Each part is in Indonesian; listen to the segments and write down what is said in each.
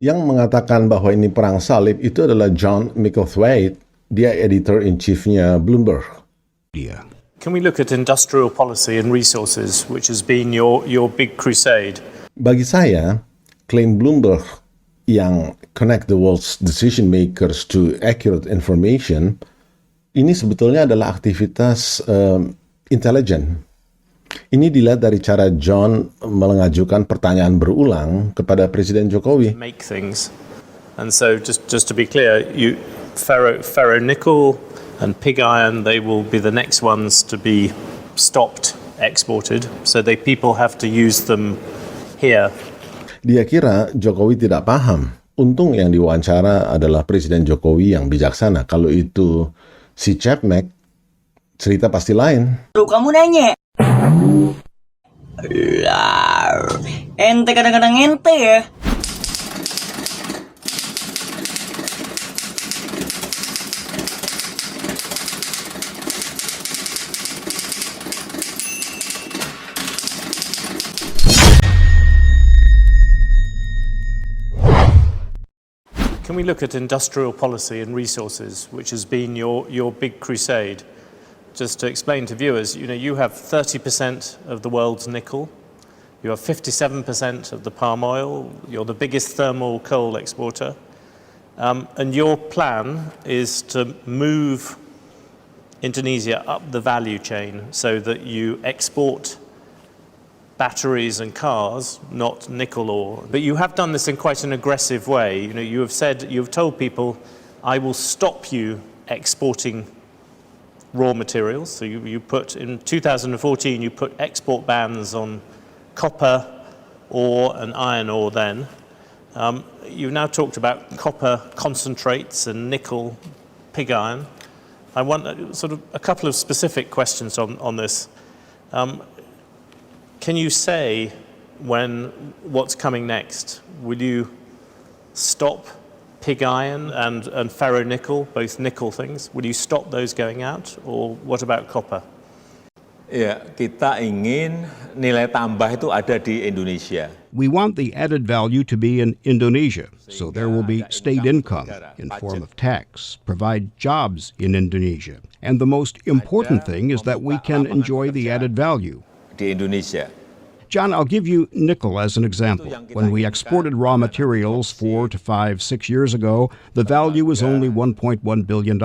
Yang mengatakan bahwa ini perang salib itu adalah John Micklethwaite, dia editor-in-chiefnya Bloomberg. Can we look at industrial policy and resources, which has been your big crusade? Bagi saya, klaim Bloomberg yang connect the world's decision makers to accurate information, ini sebetulnya adalah aktivitas intelijen. Ini dilihat dari cara John mengajukan pertanyaan berulang kepada Presiden Jokowi. Make things. And so just to be clear, ferronickel and pig iron, they will be the next ones to be stopped exported. So people have to use them here. Dia kira Jokowi tidak paham. Untung yang diwawancara adalah Presiden Jokowi yang bijaksana. Kalau itu si Chapmek, cerita pasti lain. Baru kamu nanya. Ente kadang-kadang ente ya. Can we look at industrial policy and resources, which has been your big crusade? Just to explain to viewers, you have 30% of the world's nickel, you have 57% of the palm oil, you're the biggest thermal coal exporter, and your plan is to move Indonesia up the value chain so that you export batteries and cars, not nickel ore. But you have done this in quite an aggressive way. You've told people, I will stop you exporting raw materials. So you put, in 2014, you put export bans on copper ore and iron ore then. You've now talked about copper concentrates and nickel pig iron. I want sort of a couple of specific questions on this. Can you say what's coming next? Will you stop pig iron and ferronickel, both nickel things? Will you stop those going out, or what about copper? Ya, kita ingin nilai tambah itu ada di Indonesia. We want the added value to be in Indonesia, so there will be state income in form of tax, provide jobs in Indonesia. And the most important thing is that we can enjoy the added value. Di Indonesia. John, I'll give you nickel as an example. When we exported raw materials 4 to 5, 6 years ago, the value was only $1.1 billion.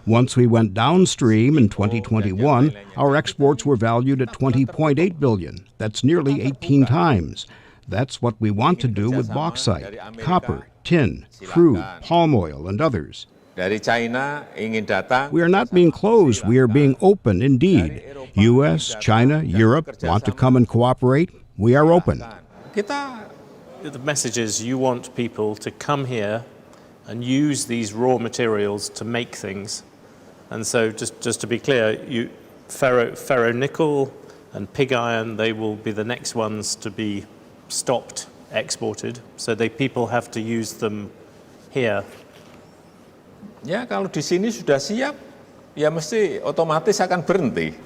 Once we went downstream in 2021, our exports were valued at $20.8 billion. That's nearly 18 times. That's what we want to do with bauxite, copper, tin, crude, palm oil, and others. Dari China ingin datang. We are not being closed. We are being open indeed. U.S., China, Europe want to come and cooperate. We are open. The message is you want people to come here and use these raw materials to make things. And so just to be clear, ferronickel and pig iron, they will be the next ones to be stopped exported. So people have to use them here. Ya, kalau di sini sudah siap, ya mesti otomatis akan berhenti.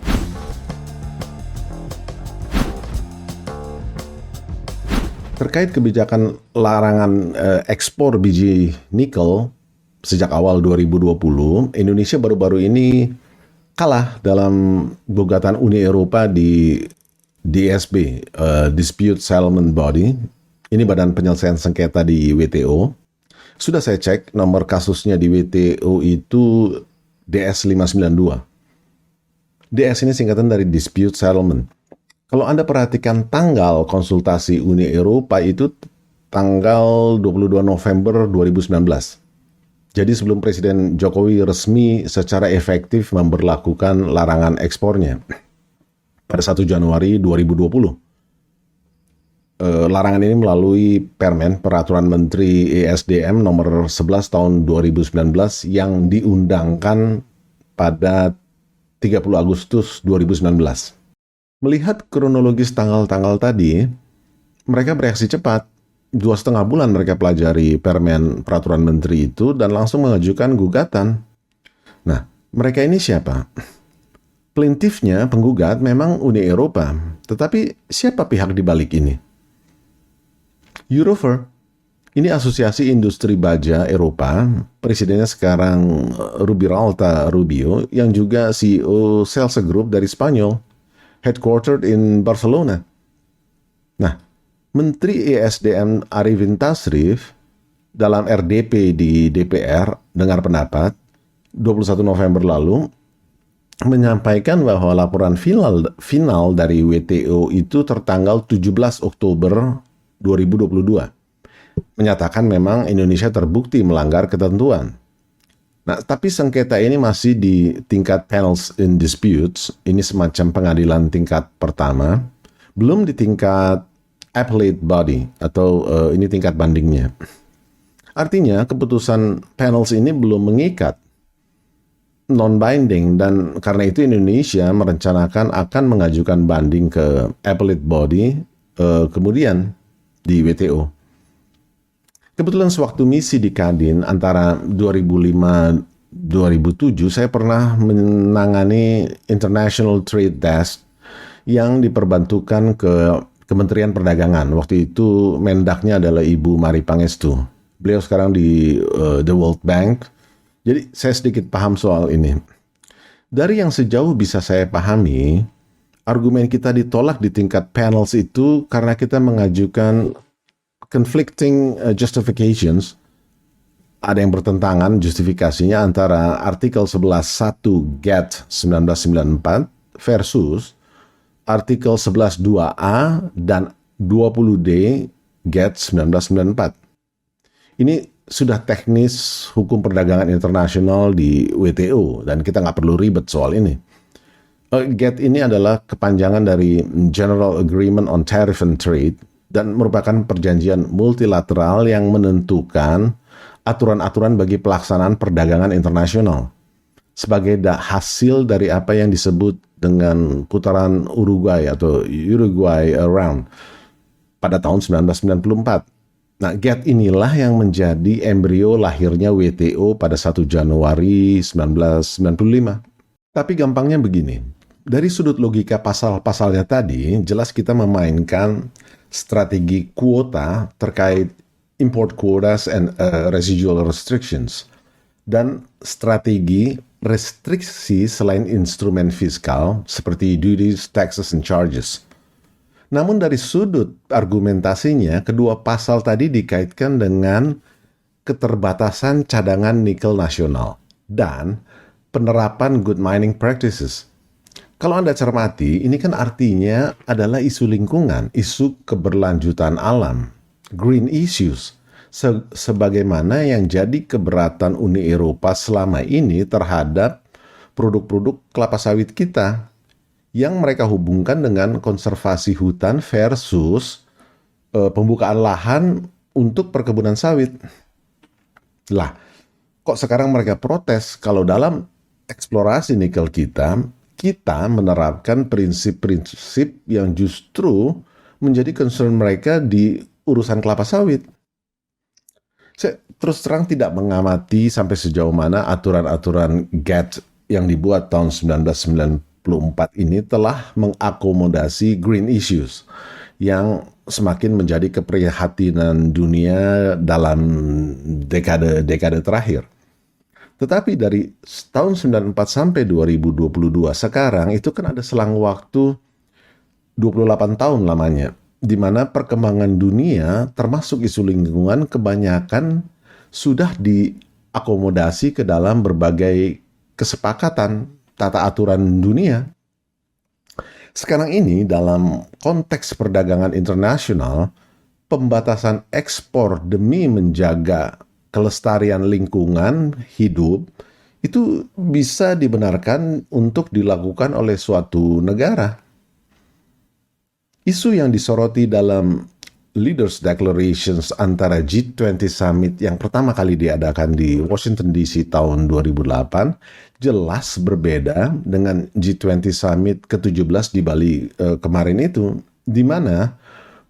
Terkait kebijakan larangan ekspor biji nikel sejak awal 2020, Indonesia baru-baru ini kalah dalam gugatan Uni Eropa di DSB, Dispute Settlement Body. Ini badan penyelesaian sengketa di WTO. Sudah saya cek, nomor kasusnya di WTO itu DS592. DS ini singkatan dari Dispute Settlement. Kalau Anda perhatikan tanggal konsultasi Uni Eropa itu tanggal 22 November 2019. Jadi sebelum Presiden Jokowi resmi secara efektif memberlakukan larangan ekspornya pada 1 Januari 2020. Larangan ini melalui Permen Peraturan Menteri ESDM nomor 11 tahun 2019 yang diundangkan pada 30 Agustus 2019. Melihat kronologis tanggal-tanggal tadi, mereka bereaksi cepat. 2,5 bulan mereka pelajari Permen Peraturan Menteri itu dan langsung mengajukan gugatan. Nah, mereka ini siapa? Plaintiffnya, penggugat, memang Uni Eropa. Tetapi siapa pihak di balik ini? Eurofer. Ini Asosiasi Industri Baja Eropa, presidennya sekarang Rubialta Rubio, yang juga CEO Celsa Group dari Spanyol, headquartered in Barcelona. Nah, Menteri ESDM Arifin Tasrif dalam RDP di DPR dengar pendapat 21 November lalu menyampaikan bahwa laporan final dari WTO itu tertanggal 17 Oktober 2022. Menyatakan memang Indonesia terbukti melanggar ketentuan. Nah, tapi sengketa ini masih di tingkat panels in disputes, ini semacam pengadilan tingkat pertama, belum di tingkat appellate body atau ini tingkat bandingnya. Artinya keputusan panels ini belum mengikat, non-binding, dan karena itu Indonesia merencanakan akan mengajukan banding ke appellate body kemudian di WTO. Kebetulan sewaktu misi di Kadin antara 2005-2007 saya pernah menangani International Trade Desk yang diperbantukan ke Kementerian Perdagangan. Waktu itu Mendaknya adalah Ibu Mari Pangestu. Beliau sekarang di The World Bank. Jadi saya sedikit paham soal ini. Dari yang sejauh bisa saya pahami, argumen kita ditolak di tingkat panels itu karena kita mengajukan conflicting justifications. Ada yang bertentangan justifikasinya antara artikel 11.1 GATT 1994 versus artikel 11.2a dan 20D GATT 1994. Ini sudah teknis hukum perdagangan internasional di WTO dan kita nggak perlu ribet soal ini. GATT ini adalah kepanjangan dari General Agreement on Tariff and Trade dan merupakan perjanjian multilateral yang menentukan aturan-aturan bagi pelaksanaan perdagangan internasional sebagai hasil dari apa yang disebut dengan putaran Uruguay atau Uruguay Round pada tahun 1994. Nah, GATT inilah yang menjadi embrio lahirnya WTO pada 1 Januari 1995. Tapi gampangnya begini, dari sudut logika pasal-pasalnya tadi, jelas kita memainkan strategi kuota terkait import quotas and residual restrictions, dan strategi restriksi selain instrumen fiskal seperti duties, taxes, and charges. Namun dari sudut argumentasinya, kedua pasal tadi dikaitkan dengan keterbatasan cadangan nikel nasional dan penerapan good mining practices. Kalau Anda cermati, ini kan artinya adalah isu lingkungan, isu keberlanjutan alam, green issues, sebagaimana yang jadi keberatan Uni Eropa selama ini terhadap produk-produk kelapa sawit kita, yang mereka hubungkan dengan konservasi hutan versus pembukaan lahan untuk perkebunan sawit. Lah, kok sekarang mereka protes kalau dalam eksplorasi nikel kita menerapkan prinsip-prinsip yang justru menjadi concern mereka di urusan kelapa sawit. Saya terus terang tidak mengamati sampai sejauh mana aturan-aturan GATT yang dibuat tahun 1994 ini telah mengakomodasi green issues yang semakin menjadi keprihatinan dunia dalam dekade terakhir. Tetapi dari tahun 94 sampai 2022 sekarang itu kan ada selang waktu 28 tahun lamanya, di mana perkembangan dunia termasuk isu lingkungan kebanyakan sudah diakomodasi ke dalam berbagai kesepakatan tata aturan dunia. Sekarang ini dalam konteks perdagangan internasional, pembatasan ekspor demi menjaga kelestarian lingkungan hidup itu bisa dibenarkan untuk dilakukan oleh suatu negara. Isu yang disoroti dalam Leaders Declarations antara G20 Summit yang pertama kali diadakan di Washington DC tahun 2008 jelas berbeda dengan G20 Summit ke-17 di Bali kemarin itu, di mana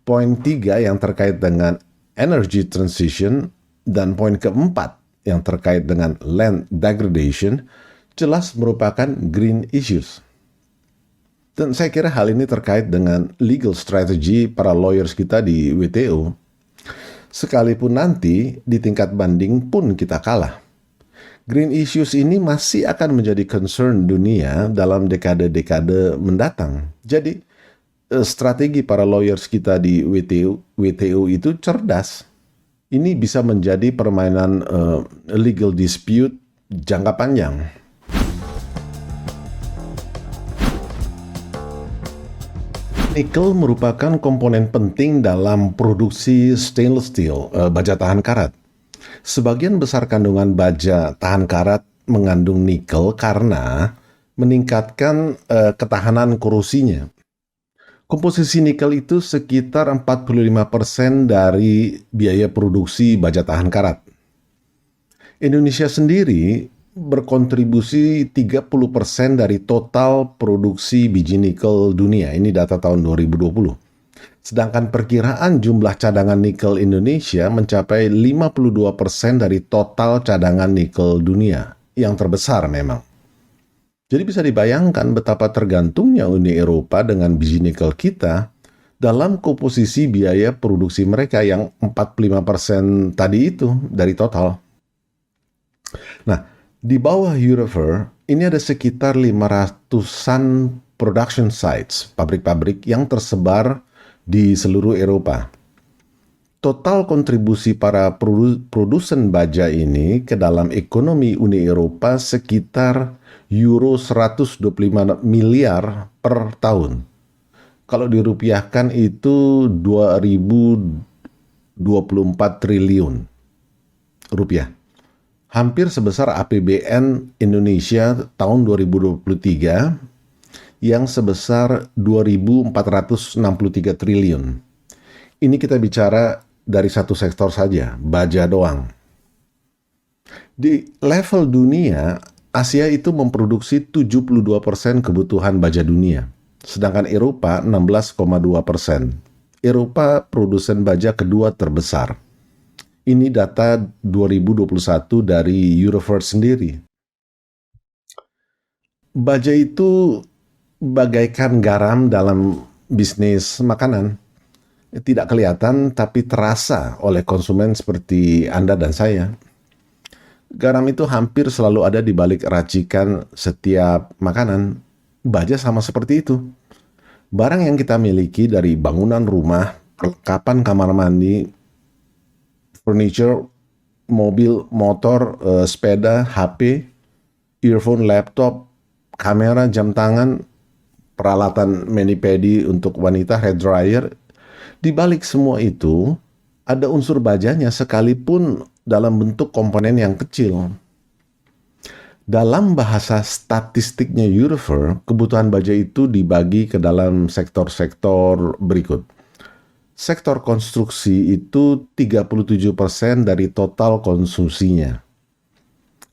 poin 3 yang terkait dengan energy transition dan poin keempat yang terkait dengan land degradation jelas merupakan green issues. Dan saya kira hal ini terkait dengan legal strategy para lawyers kita di WTO. Sekalipun nanti di tingkat banding pun kita kalah. Green issues ini masih akan menjadi concern dunia dalam dekade-dekade mendatang. Jadi, strategi para lawyers kita di WTO itu cerdas. Ini bisa menjadi permainan legal dispute jangka panjang. Nikel merupakan komponen penting dalam produksi stainless steel, baja tahan karat. Sebagian besar kandungan baja tahan karat mengandung nikel karena meningkatkan ketahanan korosinya. Komposisi nikel itu sekitar 45% dari biaya produksi baja tahan karat. Indonesia sendiri berkontribusi 30% dari total produksi biji nikel dunia. Ini data tahun 2020. Sedangkan perkiraan jumlah cadangan nikel Indonesia mencapai 52% dari total cadangan nikel dunia, yang terbesar memang. Jadi bisa dibayangkan betapa tergantungnya Uni Eropa dengan biji nikel kita dalam komposisi biaya produksi mereka yang 45% tadi itu dari total. Nah, di bawah Eurofer, ini ada sekitar 500-an production sites, pabrik-pabrik yang tersebar di seluruh Eropa. Total kontribusi para produsen baja ini ke dalam ekonomi Uni Eropa sekitar euro 125 miliar per tahun. Kalau dirupiahkan itu 2024 triliun rupiah. Hampir sebesar APBN Indonesia tahun 2023 yang sebesar 2.463 triliun. Ini kita bicara dari satu sektor saja, baja doang. Di level dunia, Asia itu memproduksi 72% kebutuhan baja dunia, sedangkan Eropa 16,2%. Eropa produsen baja kedua terbesar. Ini data 2021 dari Eurofer sendiri. Baja itu bagaikan garam dalam bisnis makanan. Tidak kelihatan tapi terasa oleh konsumen seperti Anda dan saya. Garam itu hampir selalu ada di balik racikan setiap makanan. Baja sama seperti itu. Barang yang kita miliki dari bangunan rumah, perlengkapan kamar mandi, furniture, mobil, motor, sepeda, HP, earphone, laptop, kamera, jam tangan, peralatan mani-pedi untuk wanita, hair dryer. Di balik semua itu, ada unsur bajanya sekalipun dalam bentuk komponen yang kecil. Dalam bahasa statistiknya Eurofer, kebutuhan baja itu dibagi ke dalam sektor-sektor berikut. Sektor konstruksi itu 37% dari total konsumsinya.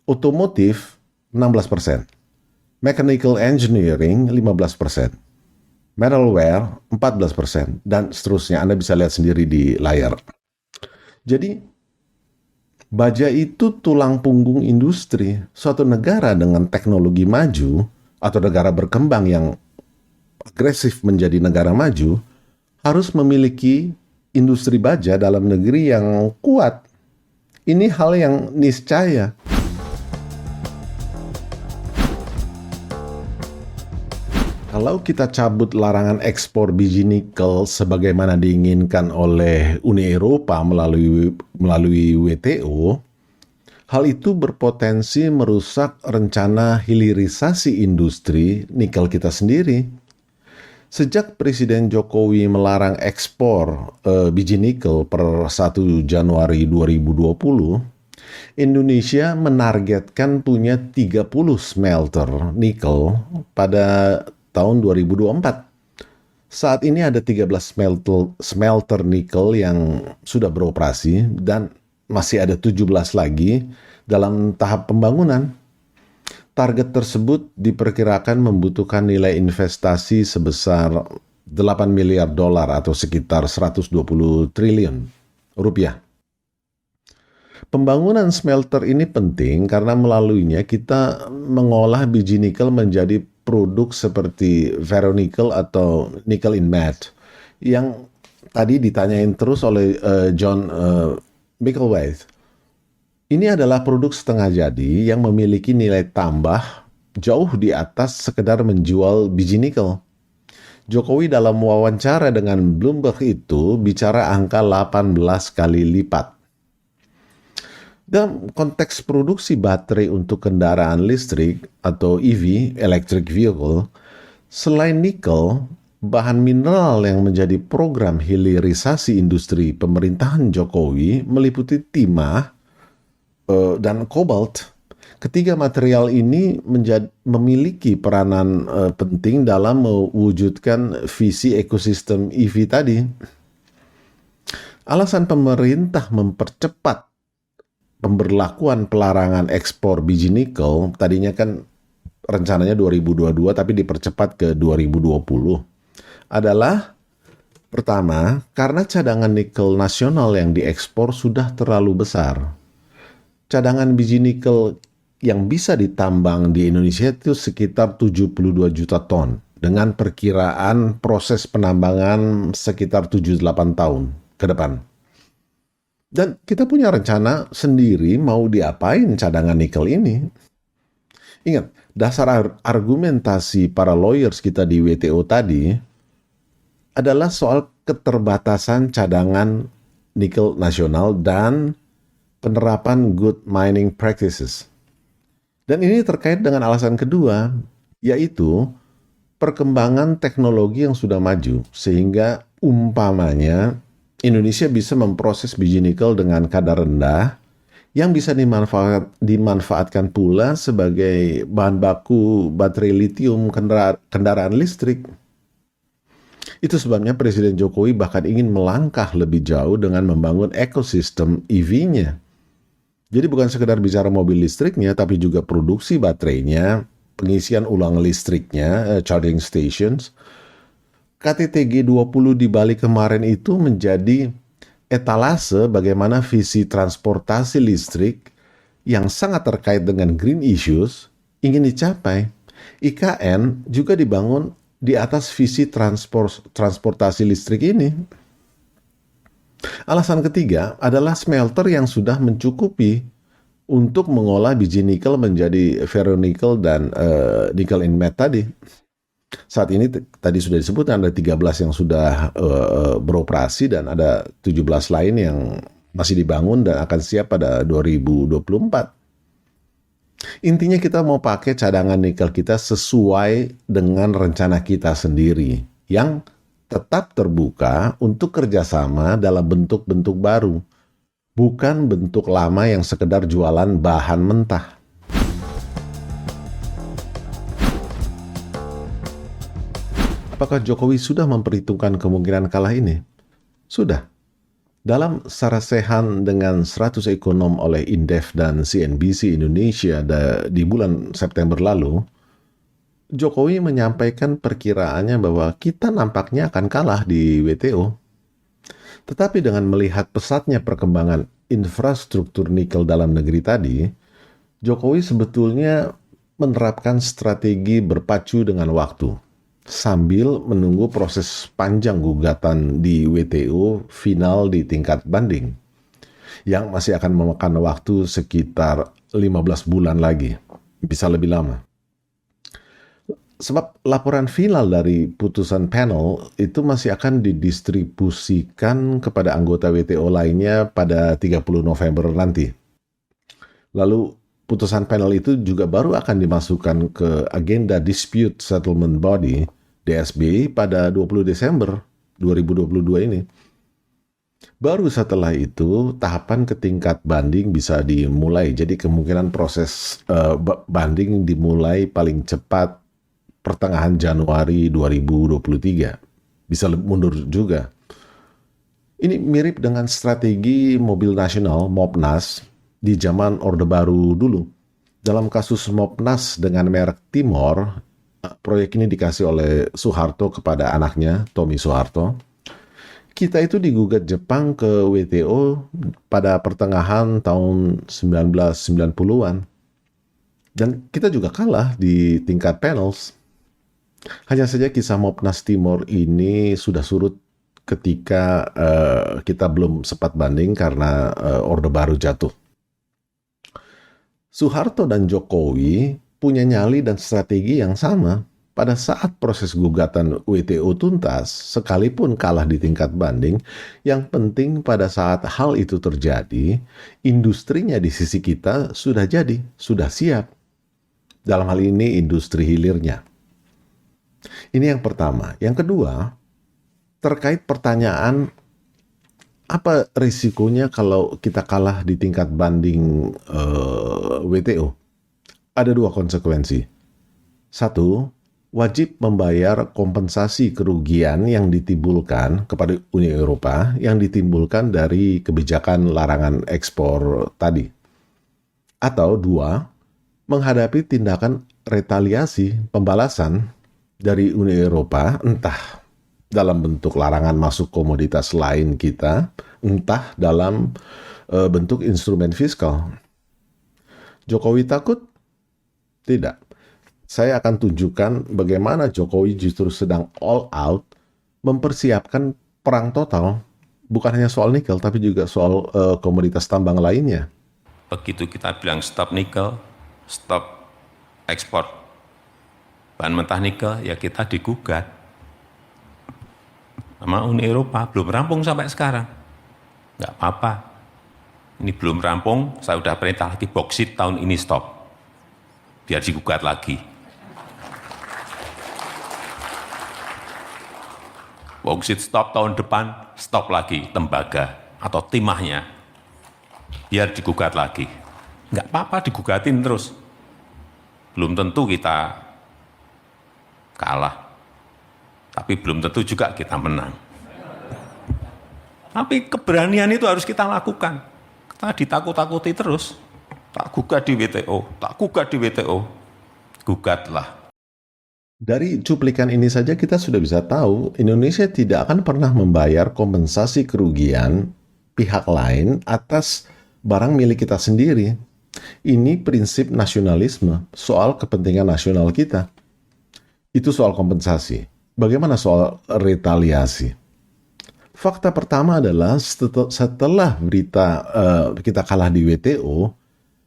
Otomotif 16%. Mechanical engineering 15%, metalware 14%, dan seterusnya. Anda bisa lihat sendiri di layar. Jadi, baja itu tulang punggung industri. Suatu negara dengan teknologi maju atau negara berkembang yang agresif menjadi negara maju harus memiliki industri baja dalam negeri yang kuat. Ini hal yang niscaya. Kalau kita cabut larangan ekspor biji nikel sebagaimana diinginkan oleh Uni Eropa melalui WTO, hal itu berpotensi merusak rencana hilirisasi industri nikel kita sendiri. Sejak Presiden Jokowi melarang ekspor biji nikel per 1 Januari 2020, Indonesia menargetkan punya 30 smelter nikel pada tahun 2024. Saat ini ada 13 smelter nikel yang sudah beroperasi dan masih ada 17 lagi dalam tahap pembangunan. Target tersebut diperkirakan membutuhkan nilai investasi sebesar 8 miliar dolar atau sekitar 120 triliun rupiah. Pembangunan smelter ini penting karena melaluinya kita mengolah biji nikel menjadi produk seperti ferronikel atau nickel in matte yang tadi ditanyain terus oleh John Mickleweight. Ini adalah produk setengah jadi yang memiliki nilai tambah jauh di atas sekedar menjual biji nikel. Jokowi dalam wawancara dengan Bloomberg itu bicara angka 18 kali lipat. Dalam konteks produksi baterai untuk kendaraan listrik atau EV, electric vehicle, selain nikel, bahan mineral yang menjadi program hilirisasi industri pemerintahan Jokowi meliputi timah dan kobalt. Ketiga material ini memiliki peranan penting dalam mewujudkan visi ekosistem EV tadi. Alasan pemerintah mempercepat pemberlakuan pelarangan ekspor biji nikel, tadinya kan rencananya 2022 tapi dipercepat ke 2020, adalah pertama, karena cadangan nikel nasional yang diekspor sudah terlalu besar. Cadangan biji nikel yang bisa ditambang di Indonesia itu sekitar 72 juta ton dengan perkiraan proses penambangan sekitar 7-8 tahun ke depan. Dan kita punya rencana sendiri mau diapain cadangan nikel ini. Ingat, dasar argumentasi para lawyers kita di WTO tadi adalah soal keterbatasan cadangan nikel nasional dan penerapan good mining practices. Dan ini terkait dengan alasan kedua, yaitu perkembangan teknologi yang sudah maju, sehingga umpamanya Indonesia bisa memproses biji nikel dengan kadar rendah yang bisa dimanfaatkan pula sebagai bahan baku baterai litium kendaraan listrik. Itu sebabnya Presiden Jokowi bahkan ingin melangkah lebih jauh dengan membangun ekosistem EV-nya. Jadi bukan sekedar bicara mobil listriknya, tapi juga produksi baterainya, pengisian ulang listriknya, charging stations. KTT G20 di Bali kemarin itu menjadi etalase bagaimana visi transportasi listrik yang sangat terkait dengan green issues ingin dicapai. IKN juga dibangun di atas visi transportasi listrik ini. Alasan ketiga adalah smelter yang sudah mencukupi untuk mengolah biji nikel menjadi ferronikel dan nickel in matte tadi. Saat ini tadi sudah disebutkan ada 13 yang sudah beroperasi dan ada 17 lain yang masih dibangun dan akan siap pada 2024. Intinya kita mau pakai cadangan nikel kita sesuai dengan rencana kita sendiri yang tetap terbuka untuk kerjasama dalam bentuk-bentuk baru, bukan bentuk lama yang sekedar jualan bahan mentah. Apakah Jokowi sudah memperhitungkan kemungkinan kalah ini? Sudah. Dalam sarasehan dengan 100 ekonom oleh Indef dan CNBC Indonesia di bulan September lalu, Jokowi menyampaikan perkiraannya bahwa kita nampaknya akan kalah di WTO. Tetapi dengan melihat pesatnya perkembangan infrastruktur nikel dalam negeri tadi, Jokowi sebetulnya menerapkan strategi berpacu dengan waktu, sambil menunggu proses panjang gugatan di WTO final di tingkat banding, yang masih akan memakan waktu sekitar 15 bulan lagi, bisa lebih lama. Sebab laporan final dari putusan panel itu masih akan didistribusikan kepada anggota WTO lainnya pada 30 November nanti. Lalu putusan panel itu juga baru akan dimasukkan ke agenda Dispute Settlement Body, DSB, pada 20 Desember 2022 ini. Baru setelah itu, tahapan ke tingkat banding bisa dimulai. Jadi kemungkinan proses banding dimulai paling cepat pertengahan Januari 2023. Bisa mundur juga. Ini mirip dengan strategi mobil nasional, Mopnas, di zaman Orde Baru dulu. Dalam kasus Mopnas dengan merek Timor, proyek ini dikasih oleh Soeharto kepada anaknya, Tommy Soeharto. Kita itu digugat Jepang ke WTO pada pertengahan tahun 1990-an. Dan kita juga kalah di tingkat panels. Hanya saja kisah Mopnas Timor ini sudah surut ketika kita belum sempat banding karena Orde Baru jatuh. Soeharto dan Jokowi punya nyali dan strategi yang sama. Pada saat proses gugatan WTO tuntas, sekalipun kalah di tingkat banding, yang penting pada saat hal itu terjadi, industrinya di sisi kita sudah jadi, sudah siap. Dalam hal ini industri hilirnya. Ini yang pertama. Yang kedua, terkait pertanyaan apa risikonya kalau kita kalah di tingkat banding WTO? Ada dua konsekuensi. Satu, wajib membayar kompensasi kerugian yang ditimbulkan kepada Uni Eropa yang ditimbulkan dari kebijakan larangan ekspor tadi. Atau dua, menghadapi tindakan retaliasi pembalasan dari Uni Eropa, entah dalam bentuk larangan masuk komoditas lain kita, entah dalam bentuk instrumen fiskal. Jokowi takut? Tidak. Saya akan tunjukkan bagaimana Jokowi justru sedang all out mempersiapkan perang total, bukan hanya soal nikel, tapi juga soal komoditas tambang lainnya. Begitu kita bilang stop nikel, stop ekspor bahan mentah nikel, ya kita digugat sama Uni Eropa. Belum rampung sampai sekarang. Nggak apa-apa. Ini belum rampung, saya udah perintah lagi boksit tahun ini stop. Biar digugat lagi. Boksit stop tahun depan, stop lagi tembaga atau timahnya. Biar digugat lagi. Nggak apa-apa digugatin terus. Belum tentu kita kalah. Tapi belum tentu juga kita menang. Tapi keberanian itu harus kita lakukan. Kita ditakut-takuti terus. Tak gugat di WTO, tak gugat di WTO. Gugatlah. Dari cuplikan ini saja kita sudah bisa tahu Indonesia tidak akan pernah membayar kompensasi kerugian pihak lain atas barang milik kita sendiri. Ini prinsip nasionalisme, soal kepentingan nasional kita. Itu soal kompensasi. Bagaimana soal retaliasi? Fakta pertama adalah setelah berita kita kalah di WTO,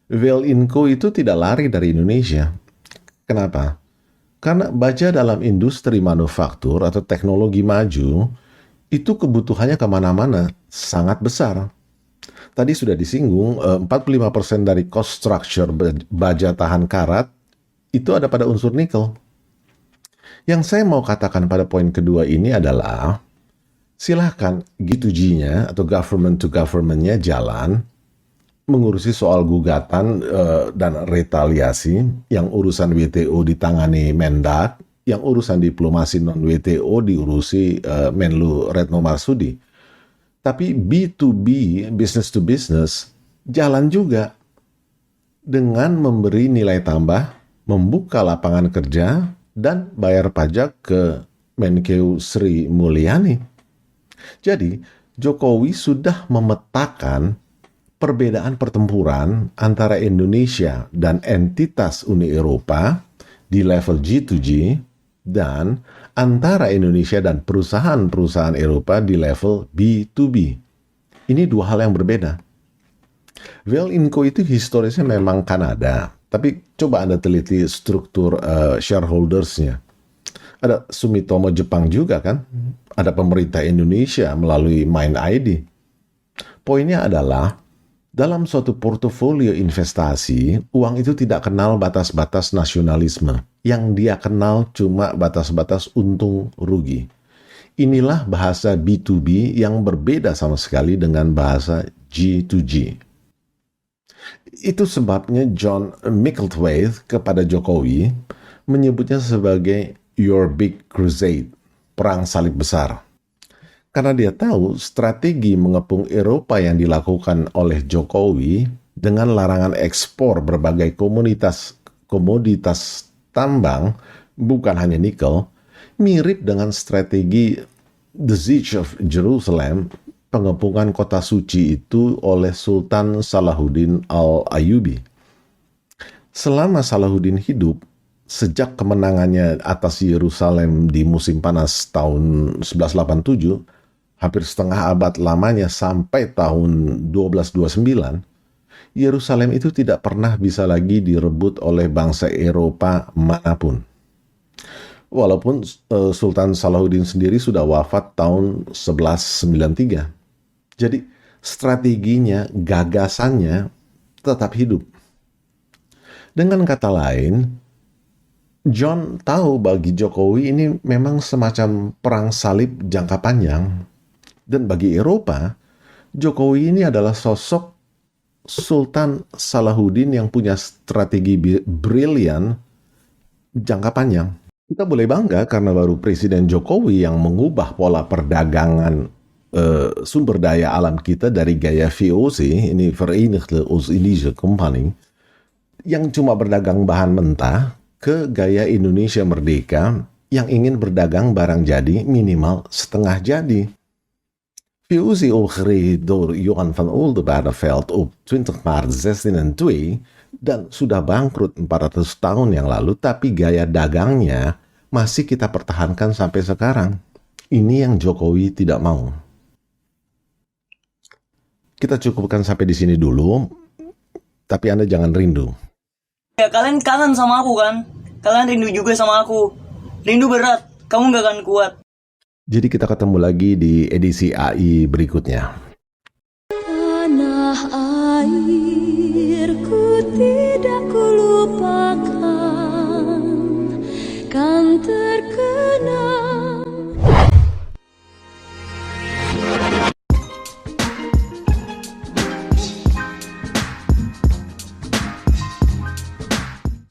Velinco itu tidak lari dari Indonesia. Kenapa? Karena baja dalam industri manufaktur atau teknologi maju, itu kebutuhannya kemana-mana sangat besar. Tadi sudah disinggung, 45% dari cost structure baja tahan karat, itu ada pada unsur nikel. Yang saya mau katakan pada poin kedua ini adalah, silahkan G2G-nya atau government to government-nya jalan, mengurusi soal gugatan dan retaliasi, yang urusan WTO ditangani Mendak, yang urusan diplomasi non-WTO diurusi Menlu Retno Marsudi. Tapi B2B, business to business, jalan juga dengan memberi nilai tambah, membuka lapangan kerja, dan bayar pajak ke Menkeu Sri Mulyani. Jadi, Jokowi sudah memetakan perbedaan pertempuran antara Indonesia dan entitas Uni Eropa di level G2G dan antara Indonesia dan perusahaan-perusahaan Eropa di level B2B. Ini dua hal yang berbeda. Velinco itu historisnya memang Kanada, tapi coba Anda teliti struktur shareholders-nya. Ada Sumitomo Jepang juga kan? Ada pemerintah Indonesia melalui MindID. Poinnya adalah, dalam suatu portofolio investasi, uang itu tidak kenal batas-batas nasionalisme. Yang dia kenal cuma batas-batas untung rugi. Inilah bahasa B2B yang berbeda sama sekali dengan bahasa G2G. Itu sebabnya John Micklethwaite kepada Jokowi menyebutnya sebagai Your Big Crusade, perang salib besar. Karena dia tahu strategi mengepung Eropa yang dilakukan oleh Jokowi dengan larangan ekspor berbagai komoditas tambang, bukan hanya nikel, mirip dengan strategi The Siege of Jerusalem, pengepungan kota suci itu oleh Sultan Salahuddin Al-Ayyubi. Selama Salahuddin hidup, sejak kemenangannya atas Yerusalem di musim panas tahun 1187, hampir setengah abad lamanya sampai tahun 1229, Yerusalem itu tidak pernah bisa lagi direbut oleh bangsa Eropa manapun. Walaupun Sultan Salahuddin sendiri sudah wafat tahun 1193. Jadi strateginya, gagasannya tetap hidup. Dengan kata lain, John tahu bagi Jokowi ini memang semacam perang salib jangka panjang. Dan bagi Eropa, Jokowi ini adalah sosok Sultan Salahuddin yang punya strategi brilian jangka panjang. Kita boleh bangga karena baru Presiden Jokowi yang mengubah pola perdagangan sumber daya alam kita dari gaya VOC, ini Verenigde Oost-Indische Compagnie, yang cuma berdagang bahan mentah, ke gaya Indonesia Merdeka yang ingin berdagang barang jadi minimal setengah jadi. VOC opgericht door Johan van Oldenbarneveld op 20 maart 1602 dan sudah bangkrut 400 tahun yang lalu, tapi gaya dagangnya masih kita pertahankan sampai sekarang. Ini yang Jokowi tidak mau. Kita cukupkan sampai di sini dulu, tapi Anda jangan rindu. Ya kalian kangen sama aku kan? Kalian rindu juga sama aku. Rindu berat, kamu gak akan kuat. Jadi kita ketemu lagi di edisi AI berikutnya. Tanah airku tidak kulupakan, kan terkenal